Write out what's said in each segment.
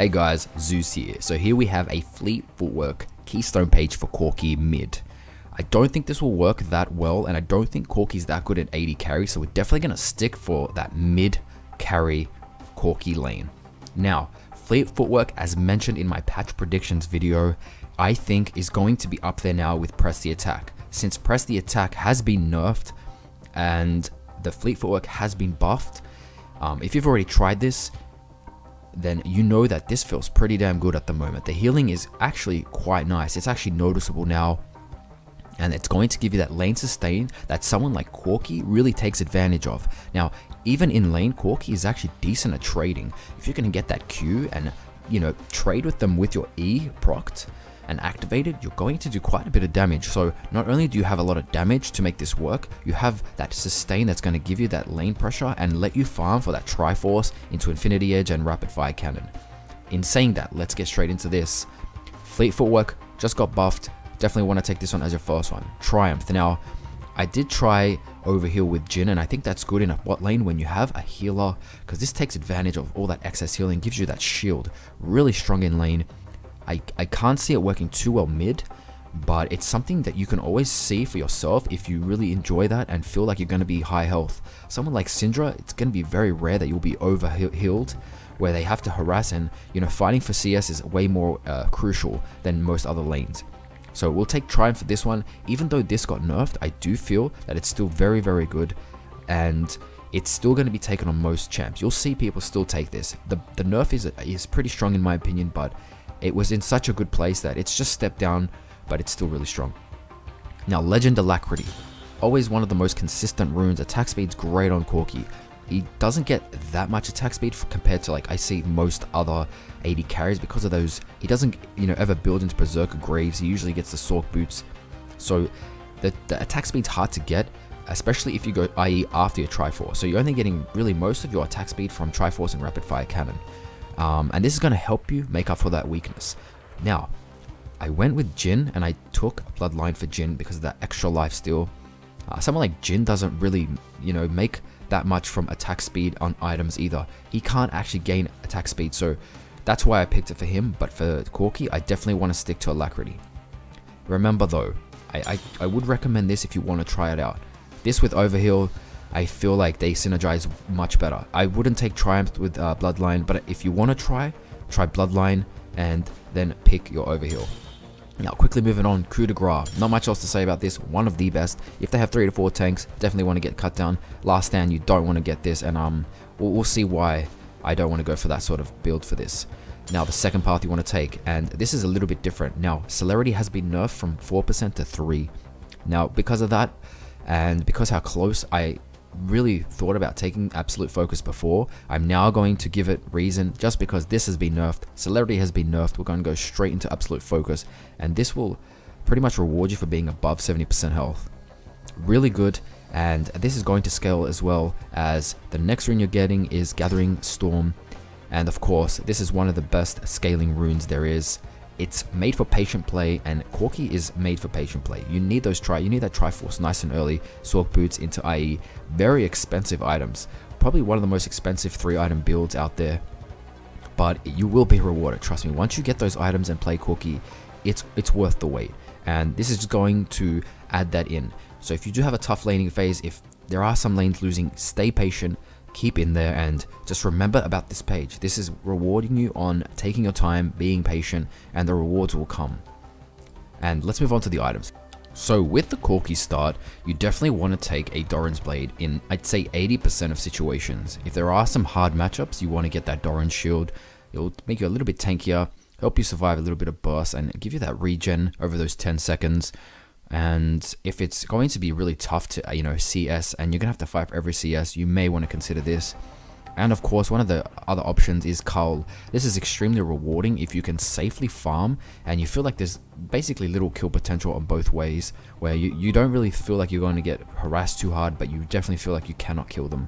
Hey guys, Zeus here. So here we have a Fleet Footwork Keystone page for Corki mid. I don't think this will work that well, and I don't think Corki's that good at 80 carry, so we're definitely going to stick for that mid carry Corki lane. Now, Fleet Footwork, as mentioned in my patch predictions video, I think is going to be up there now with Press the Attack. Since Press the Attack has been nerfed and the Fleet Footwork has been buffed, if you've already tried this, then you know that this feels pretty damn good at the moment. The healing is actually quite nice. It's actually noticeable now, and it's going to give you that lane sustain that someone like Corki really takes advantage of. Now, even in lane, Corki is actually decent at trading. If you're going to get that Q and, you know, trade with them with your E procced and activated, you're going to do quite a bit of damage. So not only do you have a lot of damage to make this work, you have that sustain that's going to give you that lane pressure and let you farm for that Triforce into Infinity Edge and Rapid Fire Cannon. In saying that, let's get straight into this. Fleet Footwork just got buffed. Definitely want to take this one as your first one. Triumph. Now, I did try Overheal with Jhin, and I think that's good in a bot lane when you have a healer, because this takes advantage of all that excess healing, gives you that shield. Really strong in lane. I can't see it working too well mid, but it's something that you can always see for yourself if you really enjoy that and feel like you're going to be high health. Someone like Syndra, it's going to be very rare that you'll be overhealed, where they have to harass, and you know, fighting for CS is way more crucial than most other lanes. So we'll take Triumph for this one. Even though this got nerfed, I do feel that it's still very, very good, and it's still going to be taken on most champs. You'll see people still take this. The nerf is pretty strong in my opinion, but it was in such a good place that it's just stepped down, but it's still really strong. Now, Legend Alacrity. Always one of the most consistent runes. Attack speed's great on Corki. He doesn't get that much attack speed compared to, like, I see most other 80 carries because of those. He doesn't, you know, ever build into Berserker Graves. He usually gets the Sork Boots. So the attack speed's hard to get, especially if you go IE after your Triforce. So you're only getting really most of your attack speed from Triforce and Rapid Fire Cannon. And this is going to help you make up for that weakness. Now, I went with Jhin, and I took Bloodline for Jhin because of that extra life steal. Someone like Jhin doesn't really, you know, make that much from attack speed on items either. He can't actually gain attack speed, so that's why I picked it for him. But for Corki, I definitely want to stick to Alacrity. Remember though, I would recommend this if you want to try it out. This with Overheal, I feel like they synergize much better. I wouldn't take Triumph with Bloodline, but if you want to try Bloodline and then pick your Overheal. Now, quickly moving on, Coup de Grace. Not much else to say about this. One of the best. If they have 3 to 4 tanks, definitely want to get cut down. Last Stand, you don't want to get this, and we'll see why I don't want to go for that sort of build for this. Now, the second path you want to take, and this is a little bit different. Now, Celerity has been nerfed from 4% to 3%. Now, because of that, and because how close I really thought about taking Absolute Focus before, I'm now going to give it reason. Just because this has been nerfed, Celerity has been nerfed, we're going to go straight into Absolute Focus, and this will pretty much reward you for being above 70% health. Really good, and this is going to scale as well, as the next rune you're getting is Gathering Storm, and of course this is one of the best scaling runes there is. It's made for patient play, and Corki is made for patient play. You need that Triforce nice and early, Sork Boots into IE, very expensive items. Probably one of the most expensive 3-item builds out there, but you will be rewarded, trust me. Once you get those items and play Corki, it's worth the wait, and this is just going to add that in. So if you do have a tough laning phase, if there are some lanes losing, stay patient, keep in there, and just remember about this page. This is rewarding you on taking your time, being patient, and the rewards will come. And let's move on to the items. So with the Corki start, you definitely want to take a Doran's Blade in, I'd say, 80% of situations. If there are some hard matchups, you want to get that Doran's Shield. It'll make you a little bit tankier, help you survive a little bit of burst, and give you that regen over those 10 seconds. And if it's going to be really tough to, you know, CS, and you're going to have to fight for every CS, you may want to consider this. And of course, one of the other options is Cull. This is extremely rewarding if you can safely farm, and you feel like there's basically little kill potential on both ways, where you don't really feel like you're going to get harassed too hard, but you definitely feel like you cannot kill them.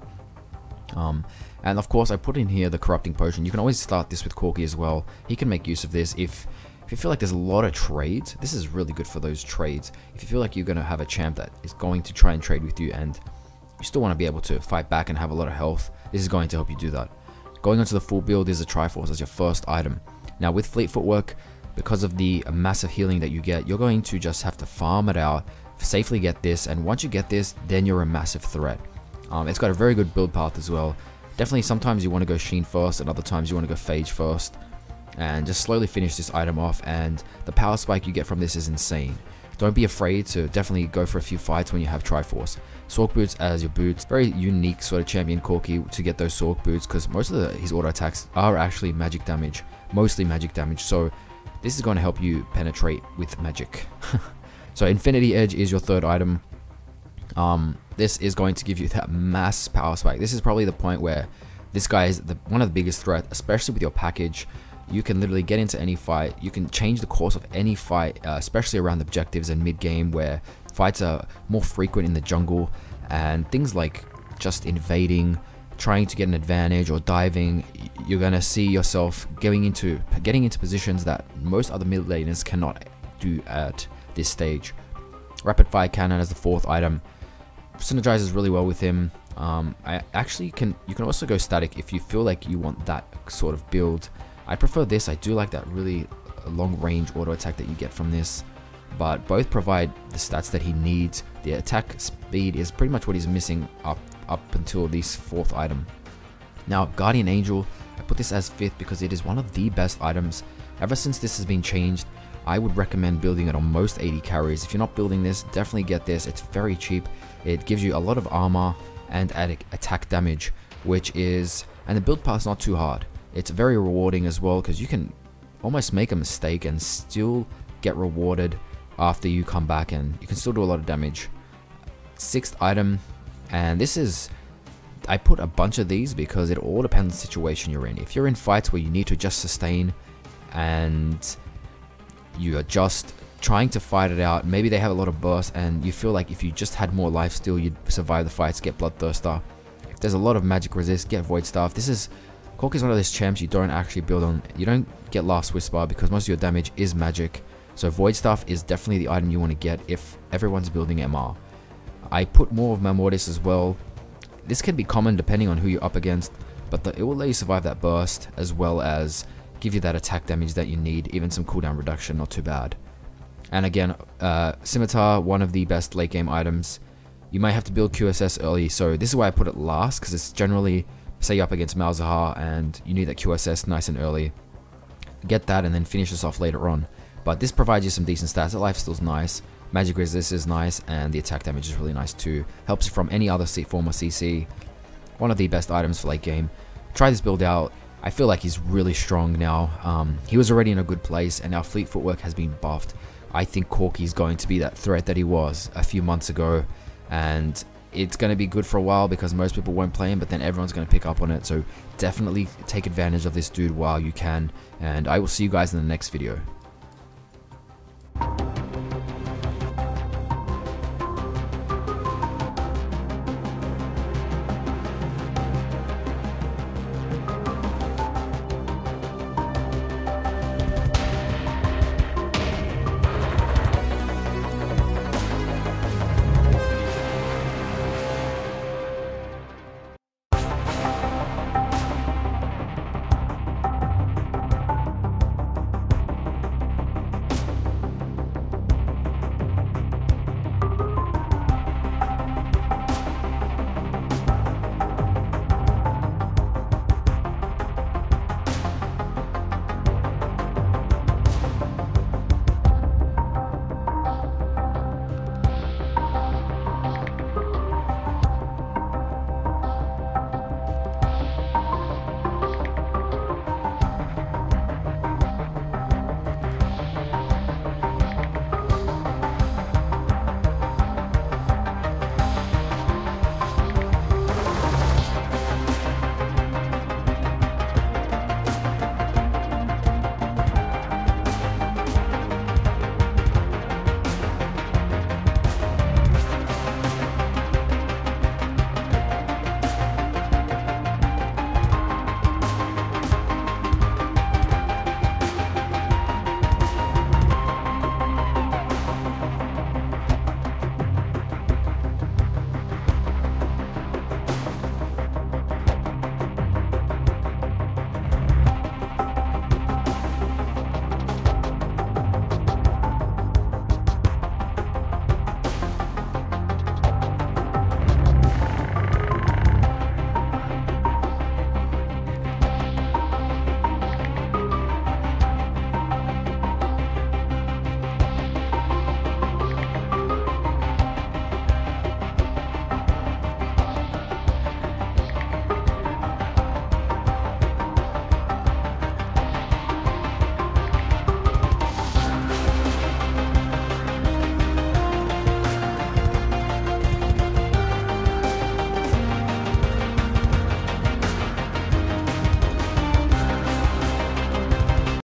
And of course, I put in here the Corrupting Potion. You can always start this with Corki as well. He can make use of this if you feel like there's a lot of trades. This is really good for those trades. If you feel like you're going to have a champ that is going to try and trade with you, and you still want to be able to fight back and have a lot of health, this is going to help you do that. Going onto the full build is a Triforce as your first item. Now with Fleet Footwork, because of the massive healing that you get, you're going to just have to farm it out, safely get this, and once you get this, then you're a massive threat. It's got a very good build path as well. Definitely sometimes you want to go Sheen first, and other times you want to go Phage first, and just slowly finish this item off, and the power spike you get from this is insane. Don't be afraid to definitely go for a few fights when you have Triforce. Sork Boots as your boots, very unique sort of champion Corki to get those Sork Boots, because most of his auto attacks are actually magic damage, mostly magic damage, so this is going to help you penetrate with magic. So Infinity Edge is your third item. This is going to give you that mass power spike. This is probably the point where this guy is one of the biggest threats, especially with your package. You can literally get into any fight. You can change the course of any fight, especially around the objectives and mid-game, where fights are more frequent in the jungle, and things like just invading, trying to get an advantage, or diving. You're gonna see yourself getting into positions that most other mid laners cannot do at this stage. Rapid Fire Cannon as the fourth item synergizes really well with him. You can also go static if you feel like you want that sort of build. I prefer this. I do like that really long range auto attack that you get from this, but both provide the stats that he needs. The attack speed is pretty much what he's missing up until this fourth item. Now Guardian Angel, I put this as fifth because it is one of the best items. Ever since this has been changed, I would recommend building it on most AD carries. If you're not building this, definitely get this. It's very cheap. It gives you a lot of armor and attack damage, and the build path's not too hard. It's very rewarding as well, because you can almost make a mistake and still get rewarded after you come back, and you can still do a lot of damage. Sixth item, and this is, I put a bunch of these because it all depends on the situation you're in. If you're in fights where you need to just sustain and you are just trying to fight it out, maybe they have a lot of burst and you feel like if you just had more life steal you'd survive the fights, get Bloodthirster. If there's a lot of magic resist, get Void Staff. Corki is one of those champs you don't actually build on. You don't get Last Whisper because most of your damage is magic, so Void Staff is definitely the item you want to get if everyone's building MR. I put more of Mamortis as well. This can be common depending on who you're up against, but it will let you survive that burst as well as give you that attack damage that you need, even some cooldown reduction, not too bad. And again, Scimitar, one of the best late game items. You might have to build QSS early, so this is why I put it last, because it's generally, say you're up against Malzahar and you need that QSS nice and early. Get that and then finish this off later on. But this provides you some decent stats. The lifesteal's nice, magic resist is nice, and the attack damage is really nice too. Helps from any other form of CC. One of the best items for late game. Try this build out. I feel like he's really strong now. He was already in a good place, and our Fleet Footwork has been buffed. I think Corki's going to be that threat that he was a few months ago, and it's going to be good for a while because most people won't play him, but then everyone's going to pick up on it. So definitely take advantage of this dude while you can, and I will see you guys in the next video.